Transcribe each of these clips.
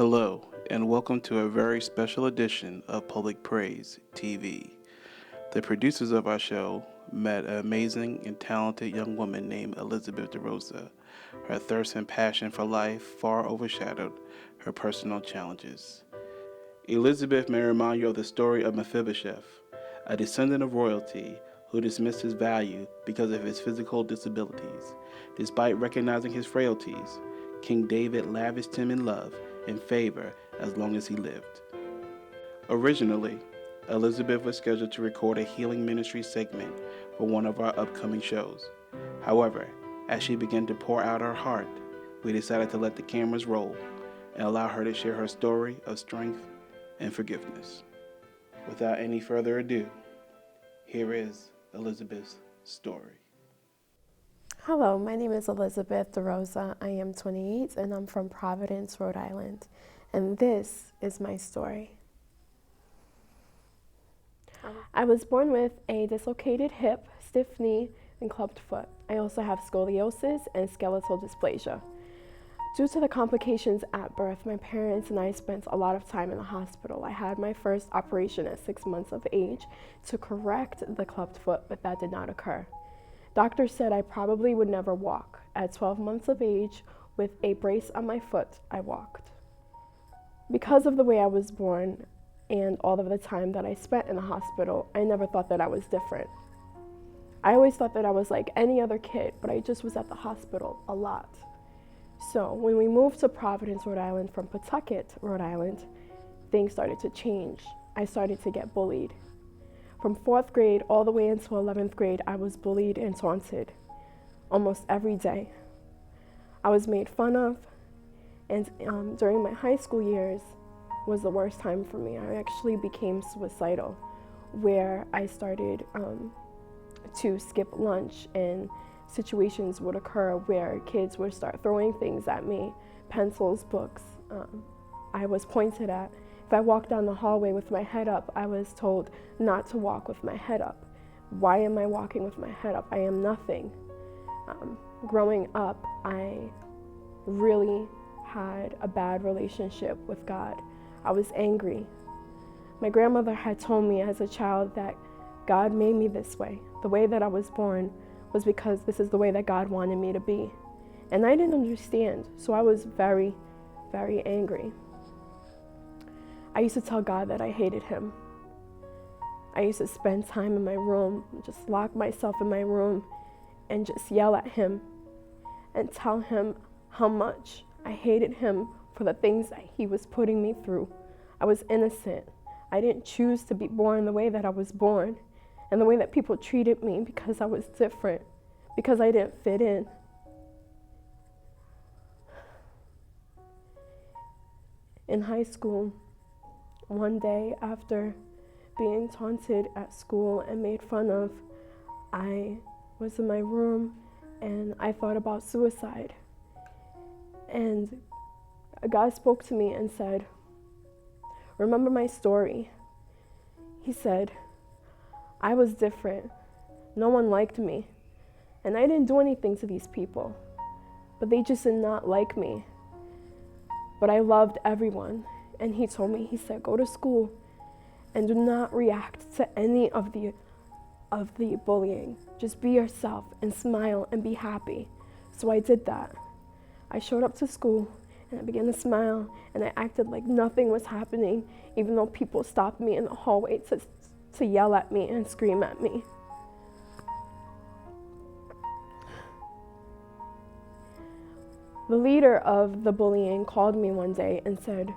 Hello, and welcome to a very special edition of Public Praise TV. The producers of our show met an amazing and talented young woman named Elizabeth DaRosa. Her thirst and passion for life far overshadowed her personal challenges. Elizabeth may remind you of the story of Mephibosheth, a descendant of royalty who dismissed his value because of his physical disabilities. Despite recognizing his frailties, King David lavished him in love and favor as long as he lived. Originally, Elizabeth was scheduled to record a healing ministry segment for one of our upcoming shows. However, as she began to pour out her heart, we decided to let the cameras roll and allow her to share her story of strength and forgiveness. Without any further ado, here is Elizabeth's story. Hello, my name is Elizabeth DaRosa. I am 28 and I'm from Providence, Rhode Island. And this is my story. I was born with a dislocated hip, stiff knee, and clubbed foot. I also have scoliosis and skeletal dysplasia. Due to the complications at birth, my parents and I spent a lot of time in the hospital. I had my first operation at 6 months of age to correct the clubbed foot, but that did not occur. Doctors said I probably would never walk. At 12 months of age, with a brace on my foot, I walked. Because of the way I was born and all of the time that I spent in the hospital, I never thought that I was different. I always thought that I was like any other kid, but I just was at the hospital a lot. So when we moved to Providence, Rhode Island from Pawtucket, Rhode Island, things started to change. I started to get bullied. From 4th grade all the way into 11th grade, I was bullied and taunted almost every day. I was made fun of, and during my high school years was the worst time for me. I actually became suicidal, where I started to skip lunch, and situations would occur where kids would start throwing things at me, pencils, books. I was pointed at. If I walked down the hallway with my head up, I was told not to walk with my head up. Why am I walking with my head up? I am nothing. Growing up, I really had a bad relationship with God. I was angry. My grandmother had told me as a child that God made me this way. The way that I was born was because this is the way that God wanted me to be. And I didn't understand, so I was very, very angry. I used to tell God that I hated him. I used to spend time in my room, just lock myself in my room and just yell at him and tell him how much I hated him for the things that he was putting me through. I was innocent. I didn't choose to be born the way that I was born and the way that people treated me because I was different, because I didn't fit in. In high school, one day after being taunted at school and made fun of, I was in my room and I thought about suicide. And God spoke to me and said, "Remember my story." He said, I was different. No one liked me. And I didn't do anything to these people, but they just did not like me. But I loved everyone. And he told me, he said, go to school and do not react to any of the bullying. Just be yourself and smile and be happy. So I did that. I showed up to school and I began to smile and I acted like nothing was happening, even though people stopped me in the hallway to yell at me and scream at me. The leader of the bullying called me one day and said,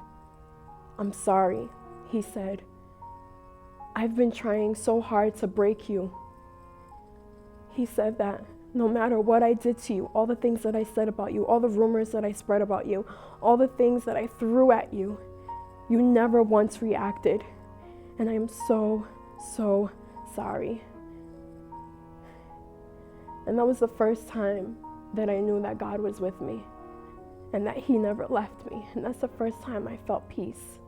"I'm sorry." He said, "I've been trying so hard to break you." He said that no matter what I did to you, all the things that I said about you, all the rumors that I spread about you, all the things that I threw at you, you never once reacted. And I am so, so sorry. And that was the first time that I knew that God was with me and that he never left me. And that's the first time I felt peace.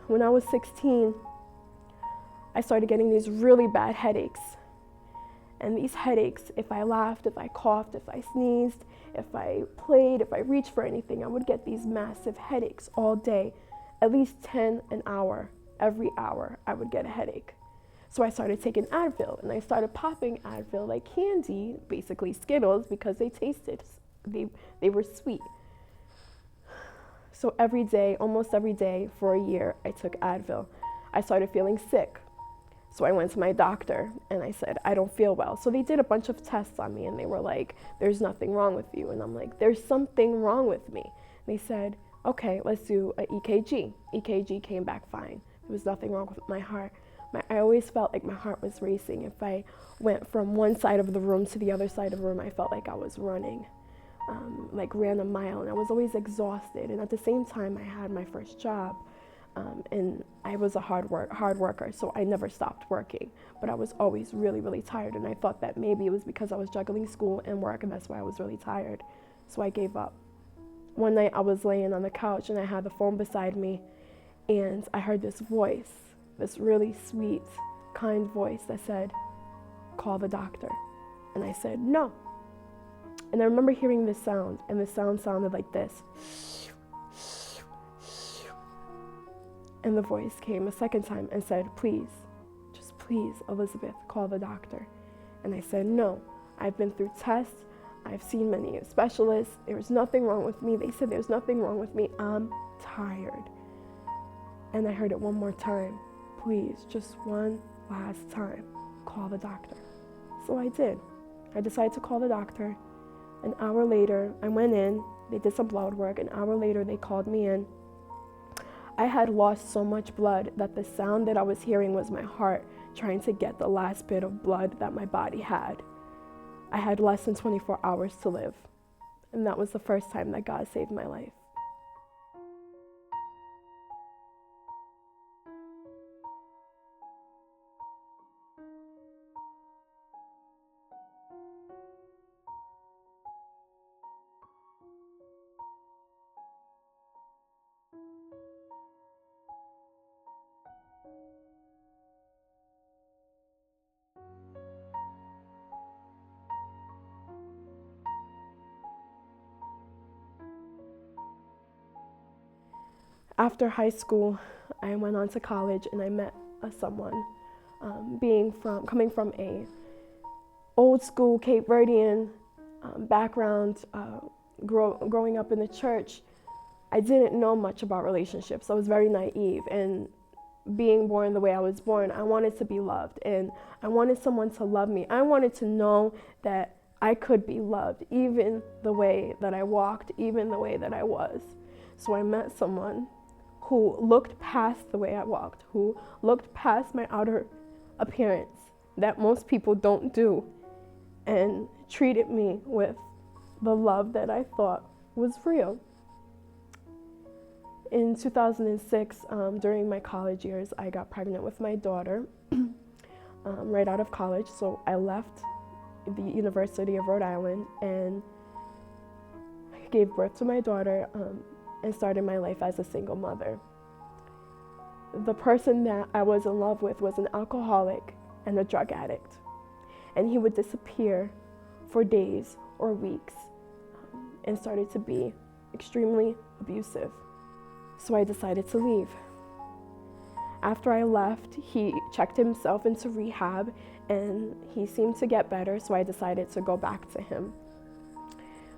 When I was 16, I started getting these really bad headaches. And these headaches, if I laughed, if I coughed, if I sneezed, if I played, if I reached for anything, I would get these massive headaches all day, at least 10 an hour. Every hour I would get a headache. So I started taking Advil, and I started popping Advil like candy, basically Skittles, because they tasted, they were sweet. So every day, almost every day for a year, I took Advil. I started feeling sick. So I went to my doctor and I said, I don't feel well. So they did a bunch of tests on me and they were like, there's nothing wrong with you. And I'm like, there's something wrong with me. They said, okay, let's do an EKG. EKG came back fine. There was nothing wrong with my heart. I always felt like my heart was racing. If I went from one side of the room to the other side of the room, I felt like I was running, like ran a mile, and I was always exhausted. And at the same time, I had my first job, and I was a hard worker, so I never stopped working. But I was always really, really tired, and I thought that maybe it was because I was juggling school and work, and that's why I was really tired. So I gave up. One night, I was laying on the couch, and I had the phone beside me, and I heard this voice, this really sweet, kind voice that said, call the doctor. And I said, no. And I remember hearing this sound, and the sound sounded like this. And the voice came a second time and said, please, just please, Elizabeth, call the doctor. And I said, no, I've been through tests. I've seen many specialists. There's nothing wrong with me. They said there's nothing wrong with me. I'm tired. And I heard it one more time. Please, just one last time, call the doctor. So I did. I decided to call the doctor. An hour later, I went in. They did some blood work. An hour later, they called me in. I had lost so much blood that the sound that I was hearing was my heart trying to get the last bit of blood that my body had. I had less than 24 hours to live. And that was the first time that God saved my life. After high school, I went on to college and I met someone. Coming from a old school Cape Verdean background, growing up in the church, I didn't know much about relationships. I was very naive, and being born the way I was born, I wanted to be loved, and I wanted someone to love me. I wanted to know that I could be loved, even the way that I walked, even the way that I was. So I met someone who looked past the way I walked, who looked past my outer appearance that most people don't do, and treated me with the love that I thought was real. In 2006, during my college years, I got pregnant with my daughter right out of college. So I left the University of Rhode Island and gave birth to my daughter and started my life as a single mother. The person that I was in love with was an alcoholic and a drug addict. And he would disappear for days or weeks and started to be extremely abusive. So I decided to leave. After I left, he checked himself into rehab and he seemed to get better, so I decided to go back to him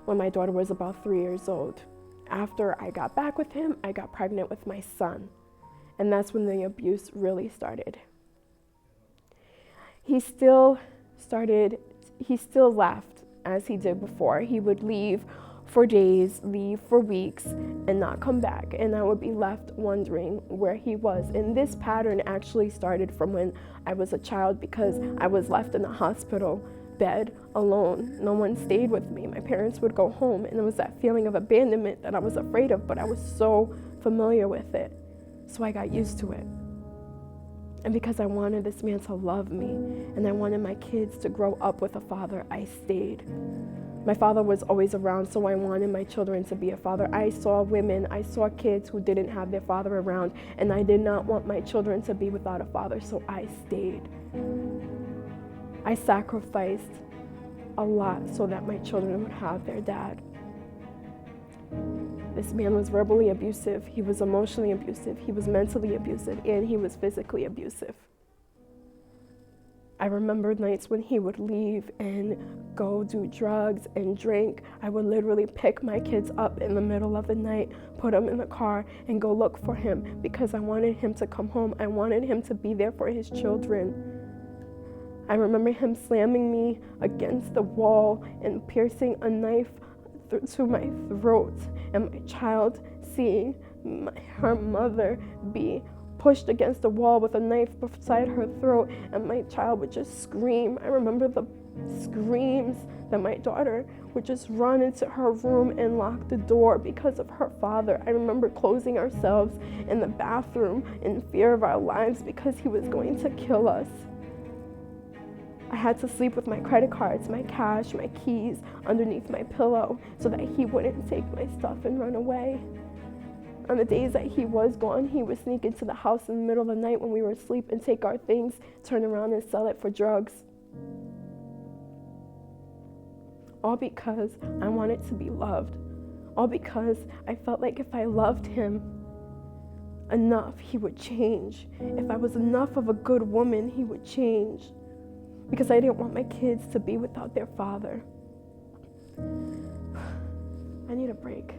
when my daughter was about 3 years old. After I got back with him, I got pregnant with my son, and that's when the abuse really started. He still left as he did before. He would leave for days, leave for weeks, and not come back. And I would be left wondering where he was. And this pattern actually started from when I was a child, because I was left in a hospital bed alone. No one stayed with me. My parents would go home, and it was that feeling of abandonment that I was afraid of, but I was so familiar with it. So I got used to it. And because I wanted this man to love me, and I wanted my kids to grow up with a father, I stayed. My father was always around, so I wanted my children to be a father. I saw women, I saw kids who didn't have their father around, and I did not want my children to be without a father, so I stayed. I sacrificed a lot so that my children would have their dad. This man was verbally abusive, he was emotionally abusive, he was mentally abusive, and he was physically abusive. I remember nights when he would leave and go do drugs and drink. I would literally pick my kids up in the middle of the night, put them in the car, and go look for him because I wanted him to come home. I wanted him to be there for his children. I remember him slamming me against the wall and piercing a knife to my throat, and my child seeing her mother be pushed against the wall with a knife beside her throat, and my child would just scream. I remember the screams that my daughter would just run into her room and lock the door because of her father. I remember closing ourselves in the bathroom in fear of our lives because he was going to kill us. I had to sleep with my credit cards, my cash, my keys underneath my pillow so that he wouldn't take my stuff and run away. On the days that he was gone, he would sneak into the house in the middle of the night when we were asleep and take our things, turn around and sell it for drugs. All because I wanted to be loved. All because I felt like if I loved him enough, he would change. If I was enough of a good woman, he would change. Because I didn't want my kids to be without their father. I need a break.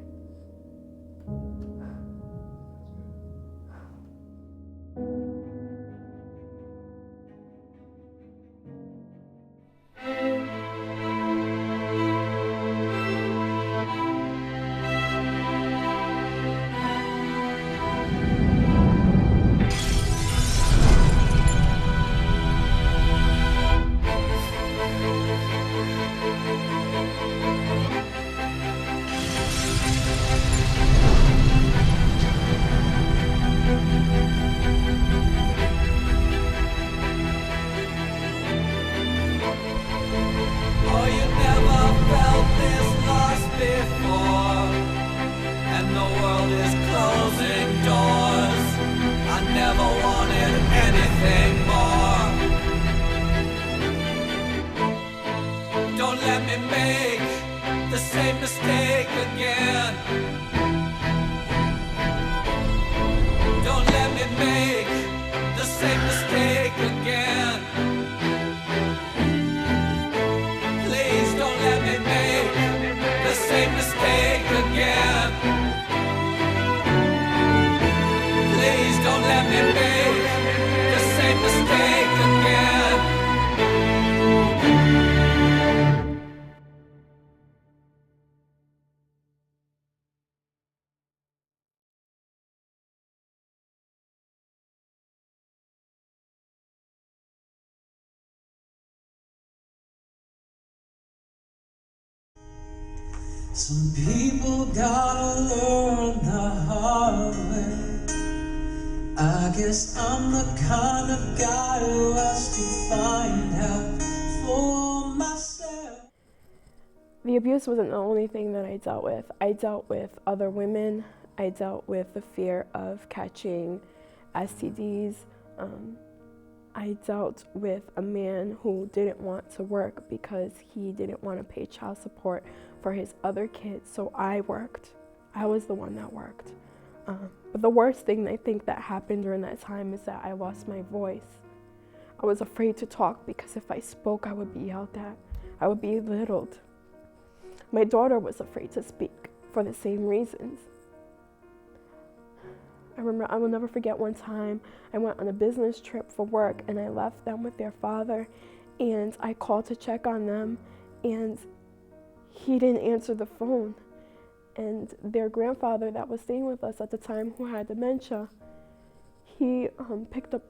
Some people gotta learn the hard way. I guess I'm the kind of guy who has to find out for myself. The abuse wasn't the only thing that I dealt with. I dealt with other women. I dealt with the fear of catching STDs. I dealt with a man who didn't want to work because he didn't want to pay child support for his other kids, so I worked. I was the one that worked. But the worst thing I think that happened during that time is that I lost my voice. I was afraid to talk because if I spoke, I would be yelled at. I would be belittled. My daughter was afraid to speak for the same reasons. I remember, I will never forget one time I went on a business trip for work and I left them with their father, and I called to check on them and he didn't answer the phone. And their grandfather that was staying with us at the time, who had dementia, he picked up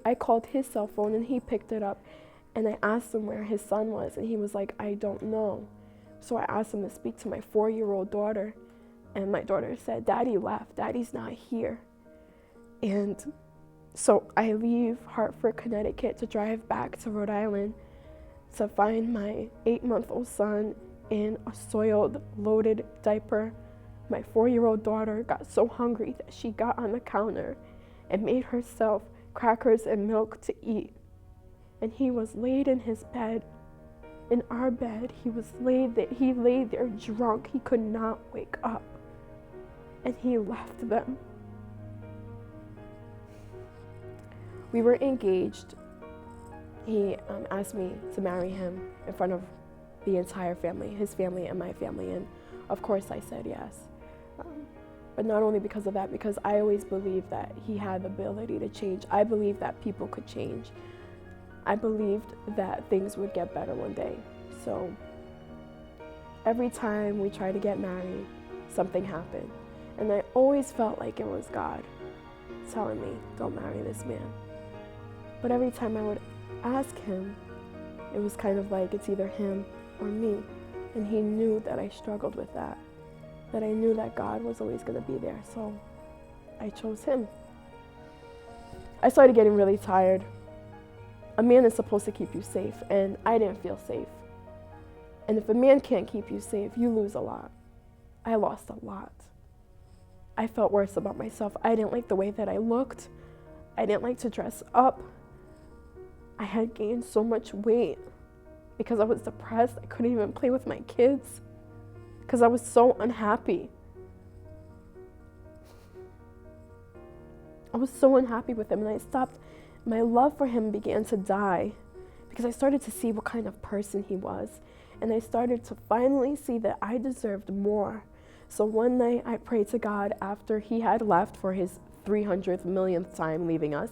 I called his cell phone and he picked it up, and I asked him where his son was and he was like, I don't know. So I asked him to speak to my 4-year-old daughter. And my daughter said, Daddy left, Daddy's not here. And so I leave Hartford, Connecticut to drive back to Rhode Island to find my 8-month-old son in a soiled, loaded diaper. My 4-year-old daughter got so hungry that she got on the counter and made herself crackers and milk to eat. And he was laid in his bed, in our bed. He lay there drunk. He could not wake up. And he left them. We were engaged. He asked me to marry him in front of the entire family, his family and my family. And of course I said yes. But not only because of that, because I always believed that he had the ability to change. I believed that people could change. I believed that things would get better one day. So every time we tried to get married, something happened. And I always felt like it was God telling me, don't marry this man. But every time I would ask him, it was kind of like it's either him or me. And he knew that I struggled with that I knew that God was always going to be there. So I chose him. I started getting really tired. A man is supposed to keep you safe, and I didn't feel safe. And if a man can't keep you safe, you lose a lot. I lost a lot. I felt worse about myself. I didn't like the way that I looked. I didn't like to dress up. I had gained so much weight because I was depressed. I couldn't even play with my kids because I was so unhappy. I was so unhappy with him, and I stopped. My love for him began to die because I started to see what kind of person he was, and I started to finally see that I deserved more. So one night I prayed to God after he had left for his 300th millionth time leaving us.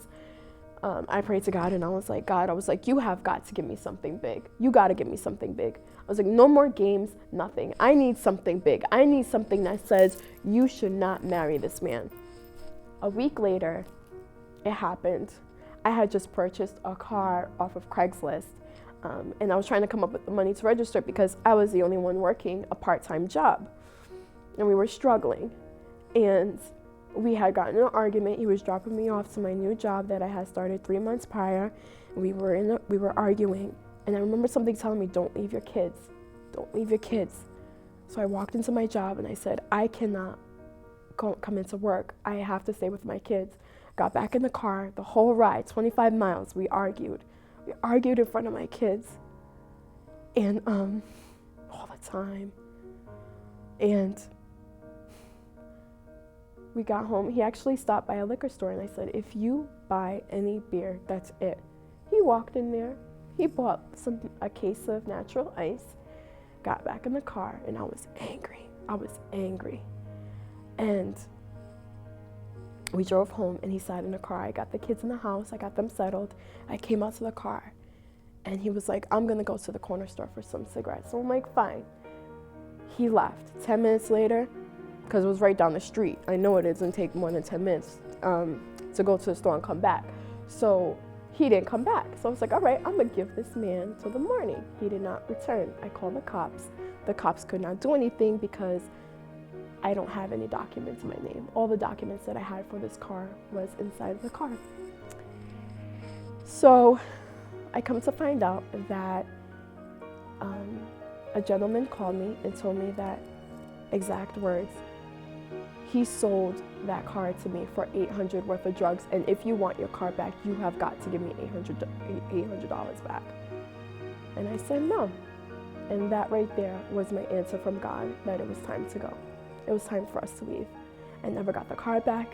I prayed to God and I was like, God, you have got to give me something big. You got to give me something big. I was like, no more games, nothing. I need something big. I need something that says you should not marry this man. A week later, it happened. I had just purchased a car off of Craigslist, and I was trying to come up with the money to register because I was the only one working a part-time job, and we were struggling. And we had gotten in an argument. He was dropping me off to my new job that I had started 3 months prior. We were arguing, and I remember something telling me, don't leave your kids. Don't leave your kids. So I walked into my job and I said, I cannot come into work. I have to stay with my kids. Got back in the car, the whole ride, 25 miles, we argued. We argued in front of my kids. And all the time. And we got home. He actually stopped by a liquor store and I said, if you buy any beer, that's it. He walked in there. He bought a case of natural ice, got back in the car, and I was angry. And we drove home and he sat in the car. I got the kids in the house. I got them settled. I came out to the car and he was like, I'm going to go to the corner store for some cigarettes. So I'm like, fine. He left. 10 minutes later, because it was right down the street. I know it doesn't take more than 10 minutes to go to the store and come back. So he didn't come back. So I was like, all right, I'm going to give this man till the morning. He did not return. I called the cops. The cops could not do anything because I don't have any documents in my name. All the documents that I had for this car was inside the car. So I come to find out that a gentleman called me and told me that exact words. He sold that car to me for $800 worth of drugs, and if you want your car back, you have got to give me $800 back. And I said no. And that right there was my answer from God that it was time to go. It was time for us to leave. I never got the car back.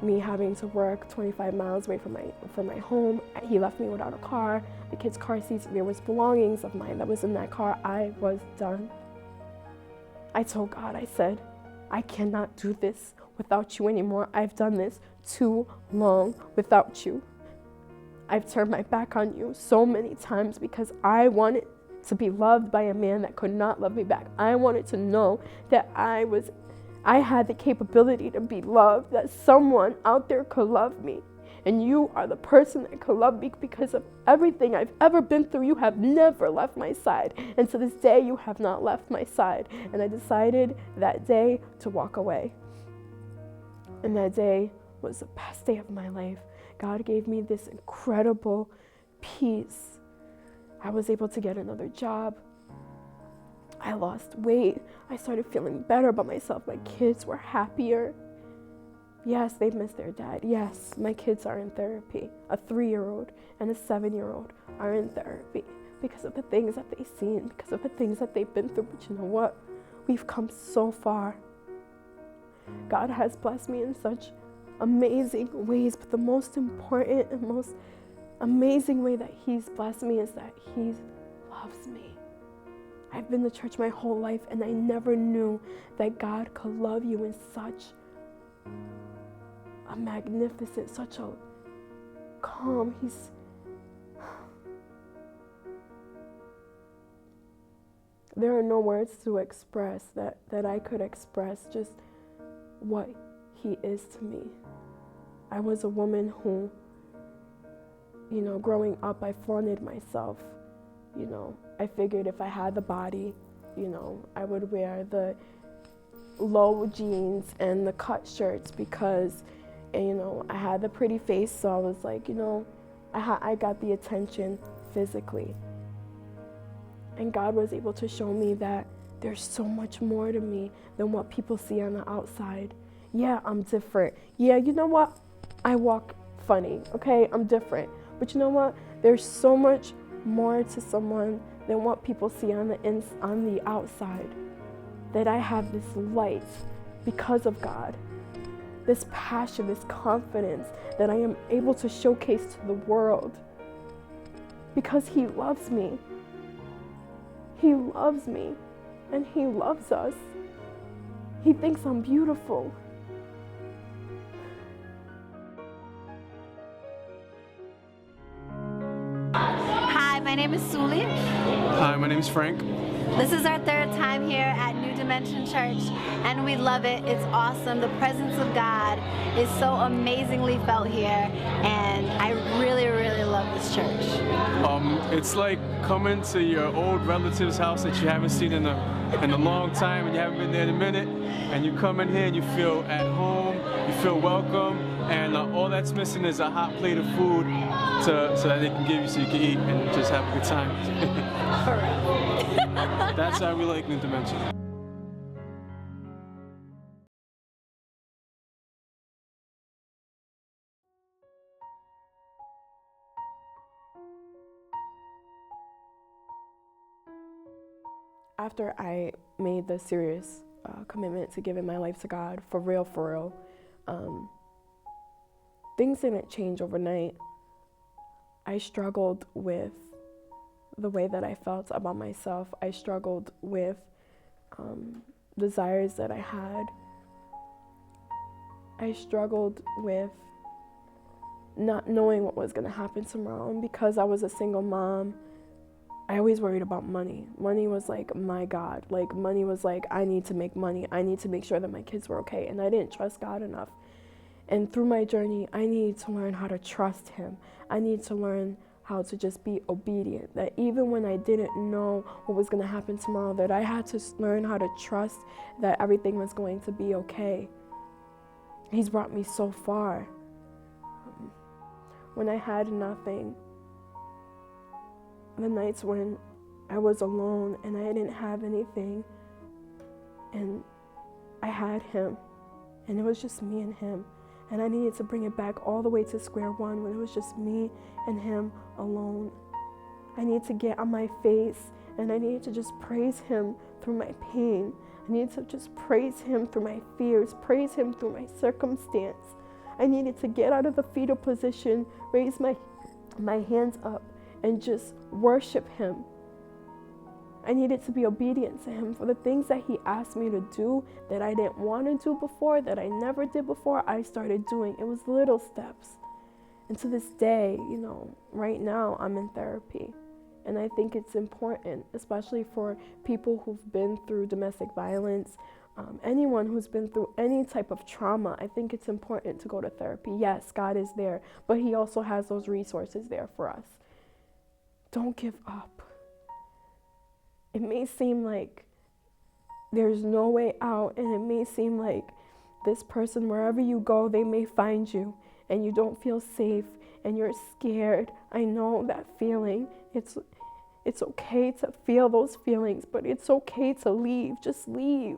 Me having to work 25 miles away from my home. He left me without a car. The kids' car seats, there was belongings of mine that was in that car. I was done. I told God, I said, I cannot do this without you anymore. I've done this too long without you. I've turned my back on you so many times because I wanted to be loved by a man that could not love me back. I wanted to know that I had the capability to be loved, that someone out there could love me. And you are the person that could love me because of everything I've ever been through. You have never left my side. And to this day, you have not left my side. And I decided that day to walk away. And that day was the best day of my life. God gave me this incredible peace. I was able to get another job. I lost weight. I started feeling better about myself. My kids were happier. Yes, they've missed their dad. Yes, my kids are in therapy. A 3-year-old and a 7-year-old are in therapy because of the things that they've seen, because of the things that they've been through. But you know what? We've come so far. God has blessed me in such amazing ways, but the most important and most amazing way that He's blessed me is that He loves me. I've been to church my whole life, and I never knew that God could love you in such a magnificent, such a calm. There are no words to express that I could express just what He is to me. I was a woman who, growing up, I flaunted myself. I figured if I had the body, I would wear the low jeans and the cut shirts because, I had the pretty face. So I was like, I got the attention physically. And God was able to show me that there's so much more to me than what people see on the outside. Yeah, I'm different. Yeah, you know what? I walk funny, okay? I'm different. But you know what? There's so much more to someone than what people see on the outside. That I have this light because of God. This passion, this confidence that I am able to showcase to the world. Because He loves me. He loves me, and He loves us. He thinks I'm beautiful. Hi, my name is Suli. Hi, my name is Frank. This is our third time here at New Dimension Church, and we love it. It's awesome. The presence of God is so amazingly felt here, and I really, really love this church. It's like coming to your old relative's house that you haven't seen in a long time, and you haven't been there in a minute, and you come in here and you feel at home, you feel welcome, and all that's missing is a hot plate of food so that they can give you so you can eat and just have a good time. For real. That's how we like New Dimension. After I made the serious commitment to giving my life to God, for real, things didn't change overnight. I struggled with the way that I felt about myself. I struggled with desires that I had. I struggled with not knowing what was going to happen tomorrow. And because I was a single mom, I always worried about money. Money was like my God. Like money was like, I need to make money. I need to make sure that my kids were okay. And I didn't trust God enough. And through my journey, I needed to learn how to trust Him. I needed to learn how to just be obedient. That even when I didn't know what was going to happen tomorrow, that I had to learn how to trust that everything was going to be okay. He's brought me so far. When I had nothing, the nights when I was alone and I didn't have anything, and I had Him, and it was just me and Him, and I needed to bring it back all the way to square one when it was just me and Him alone. I needed to get on my face, and I needed to just praise Him through my pain. I needed to just praise Him through my fears, praise Him through my circumstance. I needed to get out of the fetal position, raise my hands up, and just worship Him. I needed to be obedient to Him for the things that He asked me to do that I didn't want to do before, that I never did before. I started doing. It was little steps. And to this day, right now I'm in therapy. And I think it's important, especially for people who've been through domestic violence, anyone who's been through any type of trauma. I think it's important to go to therapy. Yes, God is there, but He also has those resources there for us. Don't give up. It may seem like there's no way out, and it may seem like this person, wherever you go, they may find you, and you don't feel safe, and you're scared. I know that feeling. It's okay to feel those feelings, but it's okay to leave. Just leave.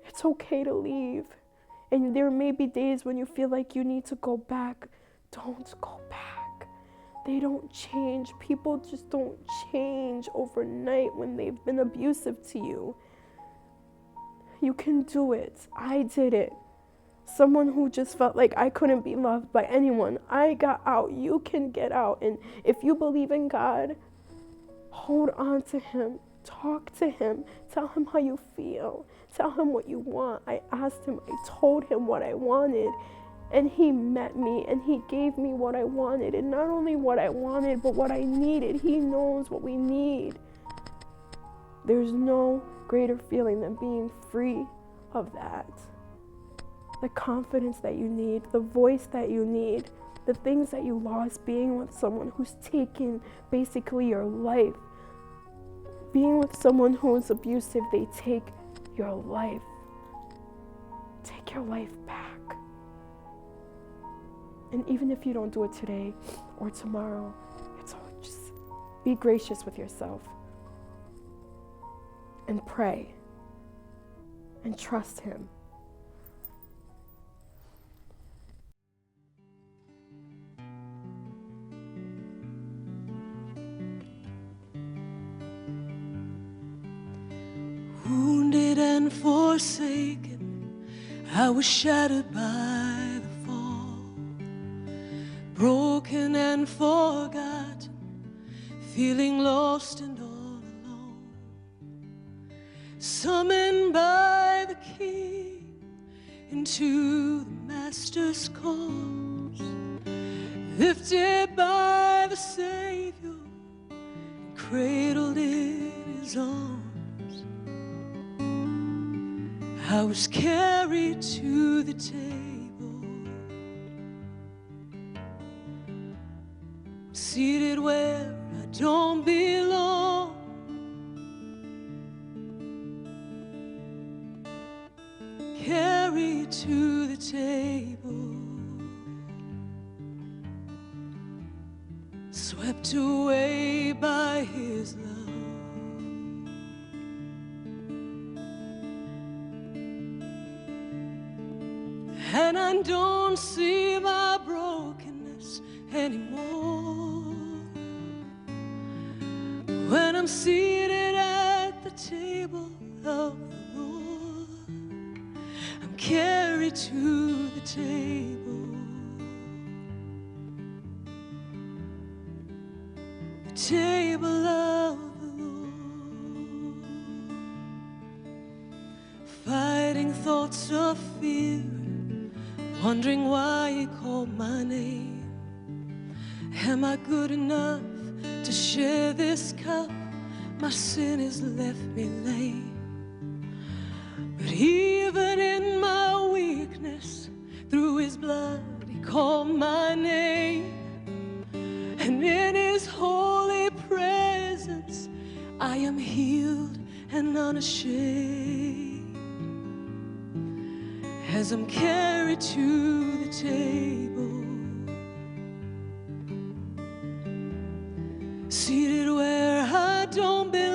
It's okay to leave. And there may be days when you feel like you need to go back. Don't go back. They don't change. People just don't change overnight when they've been abusive to you. You can do it. I did it. Someone who just felt like I couldn't be loved by anyone. I got out. You can get out. And if you believe in God, hold on to him. Talk to him. Tell him how you feel. Tell him what you want. I asked him. I told him what I wanted. And he met me and he gave me what I wanted. And not only what I wanted, but what I needed. He knows what we need. There's no greater feeling than being free of that. The confidence that you need, the voice that you need, the things that you lost being with someone who's taken basically your life. Being with someone who is abusive, they take your life. Take your life back. And even if you don't do it today or tomorrow, it's all, just be gracious with yourself. And pray. And trust him. Wounded and forsaken, I was shattered by the fall. Broken and forgotten, feeling lost and all alone. Summoned by the King into the Master's cause. Lifted by the Savior, cradled in his arms. I was carried to the table, seated where I don't belong. Carried to the table, swept away by his love. And I don't see my brokenness anymore when I'm seated at the table of the Lord. I'm carried to the table, the table of the Lord. Fighting thoughts of fear, wondering why he called my name. Am I good enough to share this cup? My sin has left me lame. But even in my weakness, through his blood, he called my name. And in his holy presence, I am healed and unashamed. As I'm carried to the table, seated where I don't belong.